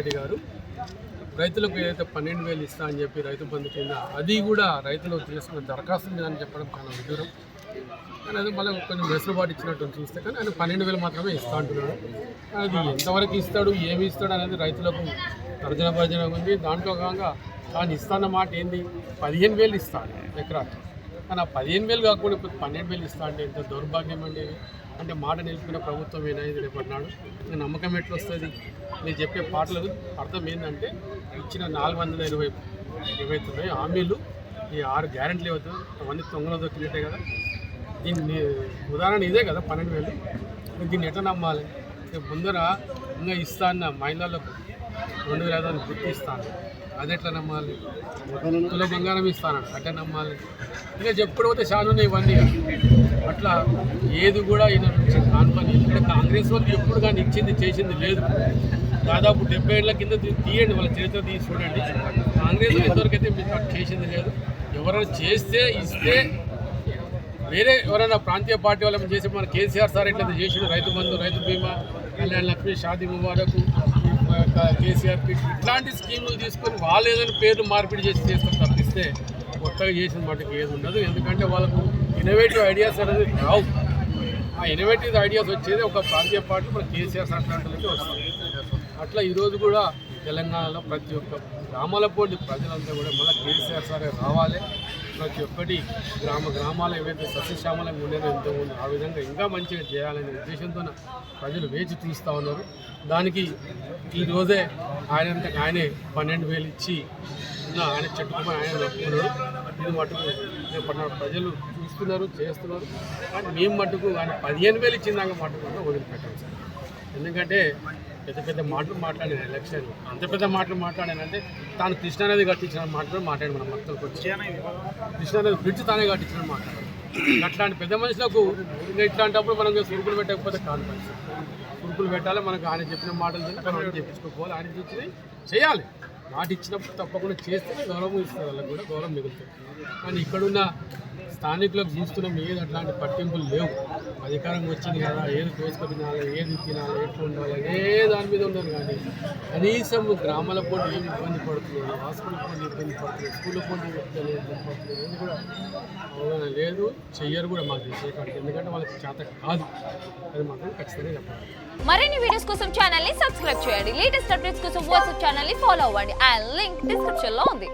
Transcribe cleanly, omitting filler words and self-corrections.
రెడ్డి గారు రైతులకు ఏదైతే 12,000 ఇస్తా అని చెప్పి రైతు బంధు కింద అది కూడా రైతులు చేసుకున్న దరఖాస్తు మీద అని చెప్పడం చాలా విదూరం. కానీ అది మళ్ళీ కొంచెం వెసులుబాటు ఇచ్చినట్టు చూస్తే కానీ ఆయన 12,000 మాత్రమే ఇస్తా అంటున్నాడు. అది ఎంతవరకు ఇస్తాడు, ఏమి ఇస్తాడు అనేది రైతులకు తర్జన భర్జన ఉంది. దాంట్లో భాగంగా తాను ఇస్తాన్న మాట ఏంది, 15,000 ఇస్తాడు ఎకరాకి. కానీ ఆ 15,000 కాకుండా ఇప్పుడు 12,000 ఇస్తా అంటే ఎంత దౌర్భాగ్యం అండి. అంటే మాట నిలిపిన ప్రభుత్వం ఏదైతే రేపన్నాడు ఇంకా నమ్మకం ఎట్లా వస్తుంది? నేను చెప్పే పాటలకు అర్థం ఏంటంటే ఇచ్చిన 429 హామీలు ఈ 6 గ్యారెంటీలు అవుతుంది అవన్నీ తొంగలో దొరికినట్టే కదా. దీన్ని ఉదాహరణ ఇదే కదా 12,000. దీన్ని ఎట్లా నమ్మాలి? ముందర ఇంకా ఇస్తా అన్న మహిళలకు 2,500 గుర్తు ఇస్తాను, అది ఎట్లా నమ్మాలి? తుల బంగారం ఇస్తాను, అట్లా నమ్మాలి? ఇంకా చెప్పుడు పోతే చాలా ఉన్నాయి ఇవన్నీ. అట్లా ఏది కూడా ఈయన నుంచి కాన్పని ఇక్కడ కాంగ్రెస్ వాళ్ళు ఎప్పుడు కానీ ఇచ్చింది చేసింది లేదు. దాదాపు 70 ఏళ్ల కింద తీయండి, వాళ్ళ చరిత్ర తీసి చూడండి. కాంగ్రెస్ ఇంతవరకు అయితే మీకు చేసింది లేదు. ఎవరైనా చేస్తే ఇస్తే వేరే ఎవరైనా ప్రాంతీయ పార్టీ వాళ్ళని చేసి మన కేసీఆర్ సార్ ఎట్లా చేసిండు, రైతు బంధు, రైతు బీమా, కళ్యాణ లక్ష్మి, షాదీ ముబారకు, కేసీఆర్ కిట్ ఇట్లాంటి స్కీములు తీసుకొని వాళ్ళు ఏదైనా పేర్లు మార్పిడి చేసి చేసుకొని తప్పిస్తే కొత్తగా చేసిన మటుకు ఏది ఉండదు. ఎందుకంటే వాళ్ళకు ఇన్నోవేటివ్ ఐడియాస్ అనేది రావు. ఆ ఇన్నోవేటివ్ ఐడియాస్ వచ్చేది ఒక ప్రాంతీయ పార్టీ మన కేసీఆర్ సర్కార్లకి వస్తుంది. అట్లా ఈరోజు కూడా తెలంగాణలో ప్రతి ఒక్క గ్రామాల పోటీ ప్రజలంతా కూడా మళ్ళీ కేసీఆర్ సారే రావాలి. ప్రతి ఒక్కటి గ్రామాలు ఏవైతే సస్యశ్యామలంగా ఉండేదో ఎంతో ఉంది ఆ విధంగా ఇంకా మంచిగా చేయాలనే ఉద్దేశంతో ప్రజలు వేచి చూస్తూ ఉన్నారు. దానికి ఈరోజే ఆయనే 12,000 ఇచ్చి ఆయన చెట్టుకుని ఆయన నొప్పుకున్నాడు. ఇది మటుకు ప్రజలు చూస్తున్నారు, చేస్తున్నారు. కానీ మేము మటుకు ఆయన 15,000 ఇచ్చిందాక మటుకు వదిలిపెట్టాం సార్. ఎందుకంటే పెద్ద పెద్ద మాటలు మాట్లాడాను ఎలక్షన్, అంత పెద్ద మాటలు మాట్లాడానంటే తాను కృష్ణానది కట్టించిన మాటలు మాట్లాడి మన మొత్తం కృష్ణానది బ్రిడ్జ్ తానే కట్టించిన మాట్లాడారు. అట్లాంటి పెద్ద మనుషులకు ఇంకా ఇట్లాంటప్పుడు మనం సురుకులు పెట్టకపోతే కాదు. సురుకులు పెట్టాలి. మనకు ఆయన చెప్పిన మాటలు మనం చెప్పించుకోవాలి. ఆయన ఇచ్చినవి చేయాలి. మాట ఇచ్చినప్పుడు తప్పకుండా చేస్తే గౌరవం ఇస్తారు, వాళ్ళకి కూడా గౌరవం మిగులుతుంది. కానీ ఇక్కడున్న స్థానికులకు చూస్తున్నాం ఏది అట్లాంటి పట్టింపులు లేవు. అధికారం వచ్చింది కదా, ఏది దోసుకు తినాలి, ఏది తినాలి, ఎట్లా ఉండాలి, ఏ దాని మీద ఉండదు. కానీ కనీసం గ్రామాల పోటీ ఏమి ఇబ్బంది పడుతున్నారు, హాస్పిటల్ పోటీ ఇబ్బంది పడుతున్నారు, స్కూల్ పోటీ ఇబ్బంది పడుతున్నారు, ఏది కూడా అవగాహన లేదు. చెయ్యరు కూడా మాకు చేసేకాడికి. ఎందుకంటే వాళ్ళకి చేత కాదు, అది మాత్రం ఖచ్చితంగా చెప్పాలి. మరిన్ని వీడియోస్ కోసం ఛానల్ ని సబ్స్క్రైబ్ చేయండి. లేటెస్ట్ అప్డేట్స్ కోసం వాట్సాప్ ఛానల్ ని ఫాలో అవ్వండి. ఆ లింక్ డిస్క్రిప్షన్ లో ఉంది.